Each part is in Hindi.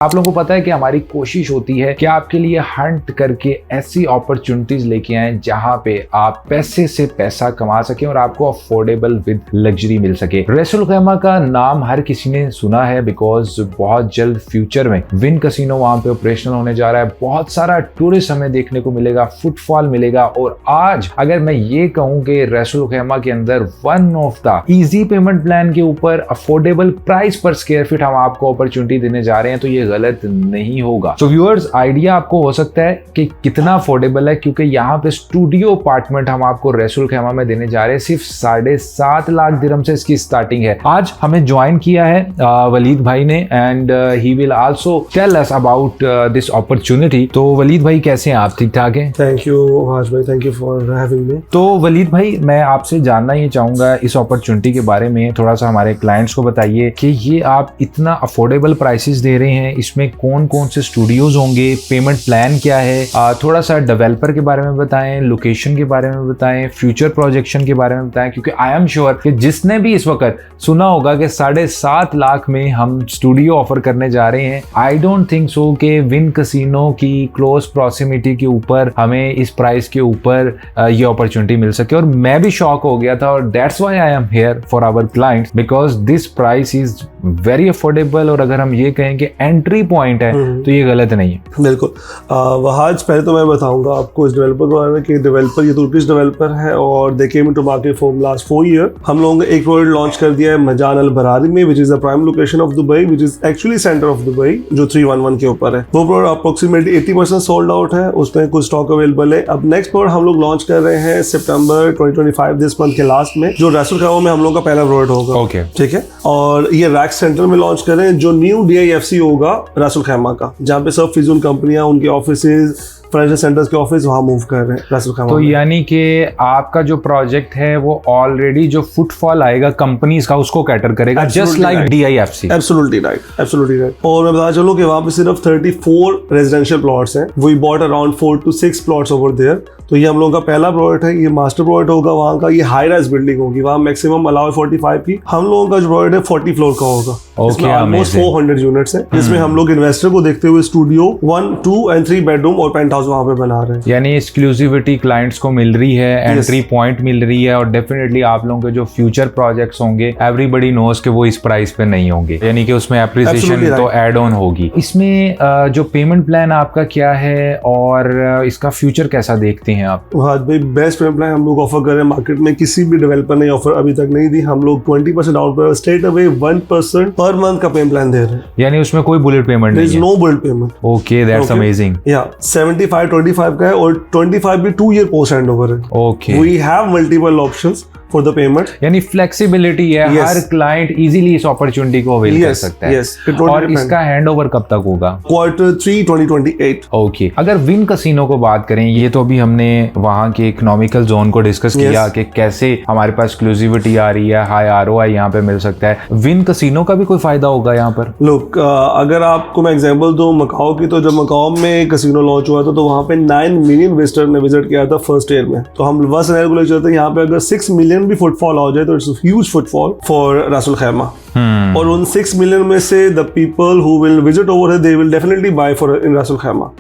आप लोगों को पता है कि हमारी कोशिश होती है कि आपके लिए हंट करके ऐसी अपॉर्चुनिटीज लेके आए जहां पे आप पैसे से पैसा कमा सकें और आपको अफोर्डेबल विद लग्जरी मिल सके। रसूल खैमा का नाम हर किसी ने सुना है बिकॉज बहुत जल्द फ्यूचर में विन कसिनो वहां पे ऑपरेशनल होने जा रहा है। बहुत सारा टूरिस्ट हमें देखने को मिलेगा, फुटफॉल मिलेगा। और आज अगर मैं ये कहूं कि रसूल खैमा के अंदर one of the easy payment plan के ऊपर अफोर्डेबल प्राइस पर स्क्वायर फीट हम आपको अपॉर्चुनिटी देने जा रहे हैं तो ये गलत नहीं होगा। तो व्यूअर्स, आइडिया आपको हो सकता है कि कितना अफोर्डेबल है, क्योंकि यहाँ पे स्टूडियो अपार्टमेंट हम आपको रसूल खैमा में देने जा रहे हैं। सिर्फ 7.5 लाख दिरहम से इसकी स्टार्टिंग है। आज हमें ज्वाइन किया है वलीद भाई ने and he will also tell us about this opportunity. तो वलीद भाई कैसे हैं आप? ठीक ठाक हैं? थैंक यू हाश भाई, thank you for having me. तो वलीद भाई, मैं आपसे जानना ये चाहूंगा इस अपॉर्चुनिटी के बारे में, थोड़ा सा हमारे क्लाइंट्स को बताइए कि ये आप इतना अफोर्डेबल प्राइसेस दे रहे हैं, इसमें कौन कौन से स्टूडियोज होंगे, पेमेंट प्लान क्या है, थोड़ा सा डेवलपर के बारे में बताएं, लोकेशन के बारे में बताएं, फ्यूचर प्रोजेक्शन के बारे में बताएं। क्योंकि आई एम श्योर कि जिसने भी इस वक्त सुना होगा कि 7.5 लाख में हम स्टूडियो ऑफर करने जा रहे हैं, आई डोंट थिंक सो कि विन कसिनो की क्लोज प्रॉक्सिमिटी के ऊपर हमें इस प्राइस के ऊपर ये अपॉर्चुनिटी मिल सके। और मैं भी शॉक हो गया था, और that's why I am here for our clients because this price is very affordable. और अगर हम ये कहें कि एंट्री पॉइंट है तो ये गलत नहीं है। बिल्कुल। वहाज, पहले तो मैं बताऊंगा आपको इस डेवलपर के बारे में कि डेवलपर ये तुर्किश डेवलपर है और they came into market for last 4 year. हम लोगों ने एक प्रोजेक्ट लॉन्च कर दिया है मजान अल बरारी में, which is the prime location of Dubai, which is actually centre of Dubai, जो 311 के ऊपर है। वो प्रोजेक्ट अप्रोक्सीमेटली 80% सोल्ड आउट है, उसमें कुछ स्टॉक अवेलेबल है। अब नेक्स्ट प्रोजेक्ट हम लोग लॉन्च कर रहे हैं सितंबर 2025 दिस मंथ के लास्ट में, जो रसूल खैमा में हम लोग का पहला प्रोजेक्ट होगा। ओके, ठीक है। और ये रैक सेंटर में लॉन्च कर रहे हैं, जो न्यू DIFC होगा रसूल खैमा का, जहाँ पे सब फिजूल कंपनियां, उनके ऑफिसेज, फाइनेंशियल सेंटर्स के ऑफिस वहां मूव कर रहे हैं रसूल खैमा। तो यानी कि आपका जो प्रोजेक्ट है वो ऑलरेडी जो फुटफॉल आएगा कंपनीज का उसको कैटर करेगा, just like DIFC। Absolutely right, absolutely right. और मैं बता चलूं कि वहां पे सिर्फ 34 रेजिडेंशियल प्लॉट्स हैं। We bought around 4 to 6 plots over there. तो ये हम लोगों का पहला प्रोजेक्ट है, ये मास्टर प्रोजेक्ट होगा वहाँ का। ये हाई राइज बिल्डिंग होगी, वहाँ मैक्सिमम अलाउ 45 की। हम लोगों का जो प्रोजेक्ट है 40 फ्लोर का होगा। इसमें ऑलमोस्ट 400 यूनिट्स हैं, जिसमें हम लोग इन्वेस्टर को देखते हुए स्टूडियो 1, 2 and 3 बेडरूम और पेंट हाउस वहाँ पे बना रहे हैं। यानी एक्सक्लूसिविटी क्लाइंट्स को मिल रही है, एंट्री पॉइंट मिल रही है। और डेफिनेटली आप लोगों के जो फ्यूचर प्रोजेक्ट्स होंगे, एवरीबॉडी नोज कि वो इस प्राइस पे नहीं होंगे, यानी कि उसमें एप्रिसिएशन तो ऐड ऑन होगी। इसमें जो पेमेंट प्लान आपका क्या है और इसका फ्यूचर कैसा देखते हैं आप? हाँ भाई, बेस्ट पेमेंट प्लान हम लोग ऑफर कर रहे हैं। मार्केट में किसी भी डेवलपर ने ऑफर अभी तक नहीं दी। हम लोग 20% डाउन पर स्ट्रेट अवे 1% पर मंथ का पेमेंट प्लान दे रहे हैं। यानी उसमें कोई बुलेट पेमेंट नहीं है? No bullet payment. Okay, that's amazing. या 75-25 का है और 25 भी 2 ईयर पोस्ट हैंड ओवर है। Okay, we have multiple options for the payment. यानी फ्लेक्सिबिलिटी है, हर क्लाइंट इजीली इस अपॉर्चुनिटी को अवेल कर सकता है। और इसका हैंडओवर कब तक होगा? Q3 2028। ओके, अगर विन कसिनो को बात करें, ये तो अभी हमने वहां के इकोनॉमिकल जोन को डिस्कस किया कि कैसे हमारे पास एक्सक्लूसिविटी आ रही है, हाई ROI यहाँ पे मिल सकता है। विन कसिनो का भी कोई फायदा होगा यहाँ पर? लोग, अगर आपको मैं एग्जांपल दूं मकाओ की, तो जब मकाओ में कसिनो लॉन्च हुआ था तो वहाँ पे 9 मिलियन विजिटर ने विजिट किया था फर्स्ट ईयर में। तो हम बस रेगुलेटर थे, यहाँ पे अगर 6 मिलियन भी फुटफॉल हो जाए तो इट्स ह्यूज फुटफॉल फॉर रसूल खैमा। और उन 6 मिलियन में से the people who will visit over there will definitely buy for in Ras al Khaimah.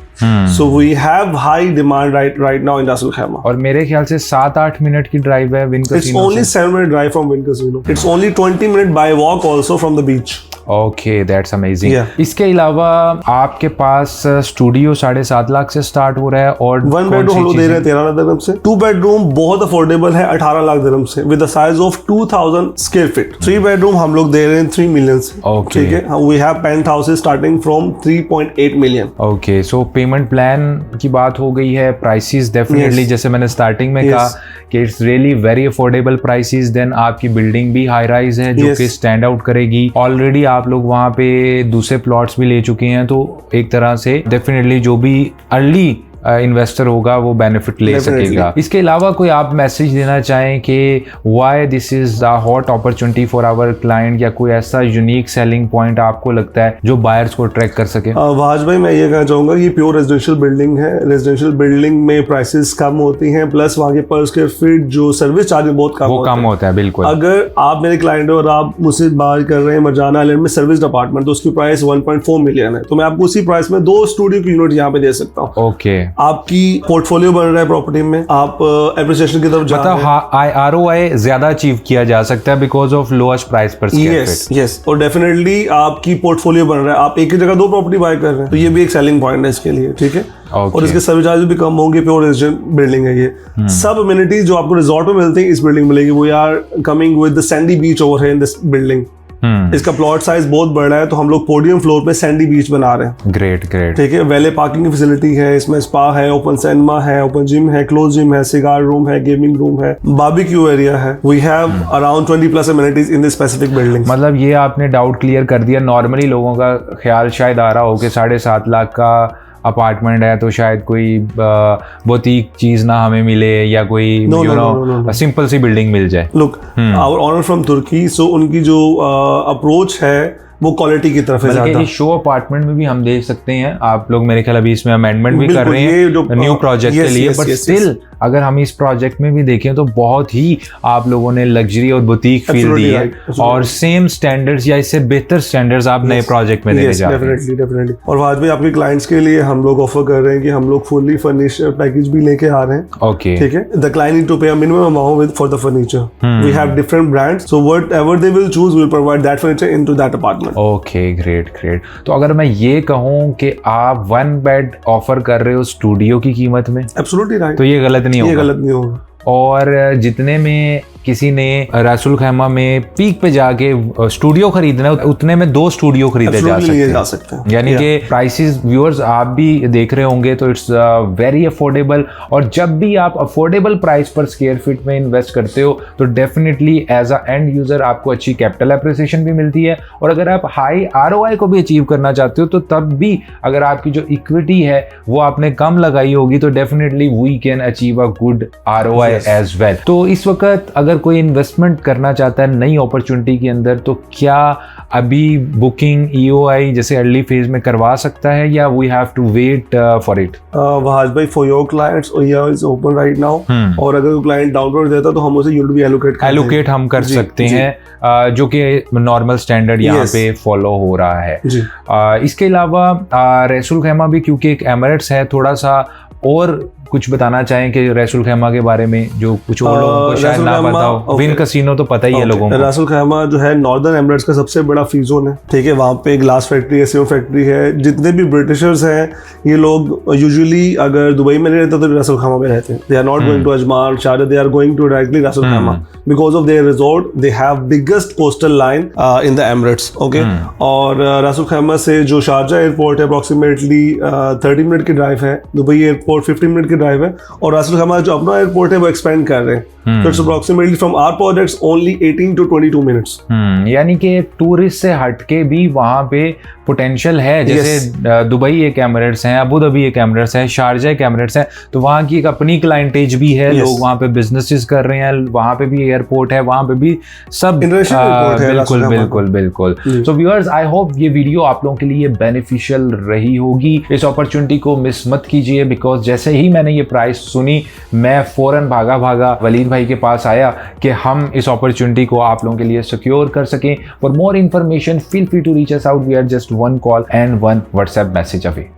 So we have high demand right now in Ras al Khaimah. और मेरे ख्याल से 7-8 मिनट की ड्राइव है win casino. It's only 7 minute drive from win casino. It's only 20 minute bye walk also from the beach. Okay, that's amazing. इसके अलावा आपके पास स्टूडियो 7.5 लाख से स्टार्ट हो रहा है और 1 बेडरूम हम लोग दे रहे हैं 13 लाख दिरहम से। 2 बेडरूम बहुत अफोर्डेबल है 18 लाख दिरहम से with the size of 2000 square feet. 3 bedroom हम लोग दे रहे हैं 3 मिलियन से। ओके, ठीक है। We have penthouses starting from 3.8 million. Okay, so payment plan की बात हो गई है, प्राइसेस डेफिनेटली जैसे मैंने स्टार्टिंग में कहा कि it's really very affordable prices. Then आपकी बिल्डिंग भी हाई राइज है जो कि स्टैंड आउट करेगी। ऑलरेडी आप लोग वहाँ पे दूसरे प्लॉट्स भी ले चुके हैं, तो एक तरह से डेफिनेटली जो भी अर्ली इन्वेस्टर होगा वो बेनिफिट ले Definitely. सकेगा। इसके अलावा कोई आप मैसेज देना चाहें कि why this is the hot opportunity for our client, या कोई ऐसा यूनिक सेलिंग पॉइंट आपको लगता है जो बायर्स को अट्रैक्ट कर सके? वाज भाई मैं ये कहना चाहूंगा कि प्योर रेजिडेंशियल बिल्डिंग है। रेजिडेंशियल बिल्डिंग में प्राइसेस कम होती हैं, प्लस वहाँ के पर स्क्वायर फीट जो सर्विस चार्ज बहुत कम होता है। बिल्कुल। अगर आप मेरे क्लाइंट हो और आप मुझसे बात कर रहे हैं मरजाना आइलैंड में सर्विस डिपार्टमेंट, तो उसकी प्राइस 1.4 मिलियन है, तो मैं आपको उसी प्राइस में 2 स्टूडियो की यूनिट यहाँ पे दे सकता हूँ। ओके। आपकी पोर्टफोलियो बन रहा है प्रॉपर्टी में, आप एप्रिसिएशन की तरफ जा रहे हैं। ROI ज्यादा अचीव किया जा सकता है बिकॉज ऑफ लोएस्ट प्राइस पर स्क्वायर फीट। यस, और डेफिनेटली आपकी पोर्टफोलियो बन रहा है, आप एक ही जगह 2 प्रॉपर्टी बाय कर रहे हैं, तो ये भी एक सेलिंग पॉइंट है इसके लिए, ठीक है। और इसके सर्विस चार्ज भी कम होंगे, प्योर रेजिडेंट बिल्डिंग है ये। सब अमेनिटीज जो आपको रिजॉर्ट में मिलते हैं इस बिल्डिंग में मिलेगी। We are coming with the sandy beach over है इन दिस बिल्डिंग। इसका प्लॉट साइज बहुत बड़ा है, तो हम लोग पोडियम फ्लोर पे सैंडी बीच बना रहे हैं। ग्रेट। ठीक है, वैले पार्किंग की फैसिलिटी है, इसमें स्पा है, ओपन सिनेमा है, ओपन जिम है, क्लोज जिम है, सिगार रूम है, गेमिंग रूम है, बारबेक्यू एरिया है। We have around 20+ amenities in this specific building. मतलब ये आपने डाउट क्लियर कर दिया। नॉर्मली लोगों का ख्याल शायद आ रहा हो कि 7.5 लाख का अपार्टमेंट है तो शायद कोई बुटीक चीज ना हमें मिले, या कोई सिंपल सी बिल्डिंग मिल जाए। लुक, आवर ऑनर फ्रॉम तुर्की, सो उनकी जो अप्रोच है वो क्वालिटी की तरफ है ज्यादा। शो अपार्टमेंट में भी हम देख सकते हैं, आप लोग मेरे ख्याल अभी इसमें अमेंडमेंट भी कर रहे हैं न्यू प्रोजेक्ट के लिए, बट स्टिल अगर हम इस प्रोजेक्ट में भी देखें तो बहुत ही आप लोगों ने लग्जरी और बुटीक फील दी है, और सेम स्टैंडर्ड्स या इससे बेहतर स्टैंडर्ड्स आप नए प्रोजेक्ट में देने जा रहे हैं। डेफिनेटली। और बाद में आपके क्लाइंट्स के लिए हम लोग ऑफर कर रहे हैं कि हम लोग फुली फर्निश पैकेज भी लेके आ रहे हैं। ओके, ठीक है। The client need to pay a minimum amount for the furniture. We have different brands, so whatever they will choose we will provide that furniture into that apartment. Okay, great. तो अगर मैं ये कहूँ कि आप 1 बेड ऑफर कर रहे हो स्टूडियो की कीमत में, एब्सोल्युटली राइट, तो ये गलत नहीं होगा। ये गलत नहीं होगा। और जितने में किसी ने रसूल खैमा में पीक पे जाके स्टूडियो खरीदना है, उतने में 2 स्टूडियो खरीदे जा सकते हैं। यानी कि प्राइसेस व्यूअर्स आप भी देख रहे होंगे, तो इट्स वेरी अफोर्डेबल। और जब भी आप अफोर्डेबल प्राइस पर स्क्वायर फीट में इन्वेस्ट करते हो तो definitely as a end user आपको अच्छी कैपिटल एप्रिसिएशन भी मिलती है। और अगर आप हाई ROI को भी अचीव करना चाहते हो तो तब भी अगर आपकी जो इक्विटी है वो आपने कम लगाई होगी तो definitely we can achieve a good ROI as well. तो इस वक्त अगर कोई इन्वेस्टमेंट करना चाहता है नई अपॉर्चुनिटी के अंदर, तो क्या अभी बुकिंग EOI जैसे अर्ली फेज में करवा सकता है, या we have to wait for it? Wahaj भाई, for your clients EOI is open right now, और अगर कोई क्लाइंट डाउनलोड देता तो हम उसे यूनिट भी एलोकेट हम कर सकते हैं, जो कि नॉर्मल स्टैंडर्ड यहाँ पे फॉलो हो रहा है। इसके अलावा रसूल खैमा भी क्योंकि एक एमिरेट्स है, थोड़ा सा और कुछ बताना चाहें कि रसूल खैमा के बारे में, जो कुछ और लोगों को शायद ना पता हो। विन कैसीनो तो पता ही है लोगों को। रसूल खैमा जो है नॉर्दर्न एमिरेट्स का सबसे बड़ा फ्री जोन है। ठीक है, वहाँ पे ग्लास फैक्ट्री है, सीमेंट फैक्ट्री है। जितने भी ब्रिटिशर्स हैं ये लोग यूजुअली अगर दुबई में नहीं रहते तो रसूल खैमा में रहते हैं। They are not going to Ajman, Sharjah, they are going to directly Ras al Khaimah because of their resort. They have biggest coastal line in the Emirates. Okay, और रसूल खैमा से जो शारजा एयरपोर्ट है अप्रोक्सीमेटली 30 मिनट की ड्राइव है, दुबई एयरपोर्ट 15 मिनट की ड्राइव है, और रसूल खैमा जो अपना एयरपोर्ट है वो एक्सपेंड कर रहे हैं। So it's approximately from our projects only 18 to 22 minutes. यानी कि टूरिस्ट से हटके भी वहाँ पे पोटेंशियल है। जैसे दुबई एक एमिरेट्स है, अबू धाबी एक एमिरेट्स है, शारजा एक एमिरेट्स है, तो वहाँ की एक अपनी क्लाइंटेज भी है। लोग वहाँ पे बिजनेसेस कर रहे हैं, वहाँ पे भी एयरपोर्ट है, वहाँ पे भी सब बिल्कुल। सो व्यूअर्स, आई होप ये वीडियो आप लोगों के लिए बेनिफिशियल रही होगी। इस अपॉर्चुनिटी को मिस मत कीजिए, बिकॉज जैसे ही मैंने ये प्राइस सुनी मैं फौरन भागा वलीद भाई के पास आया कि हम इस अपॉर्चुनिटी को आप लोगों के लिए सिक्योर कर सकें। For more information feel free to reach us out, we are just 1 call and 1 WhatsApp message away.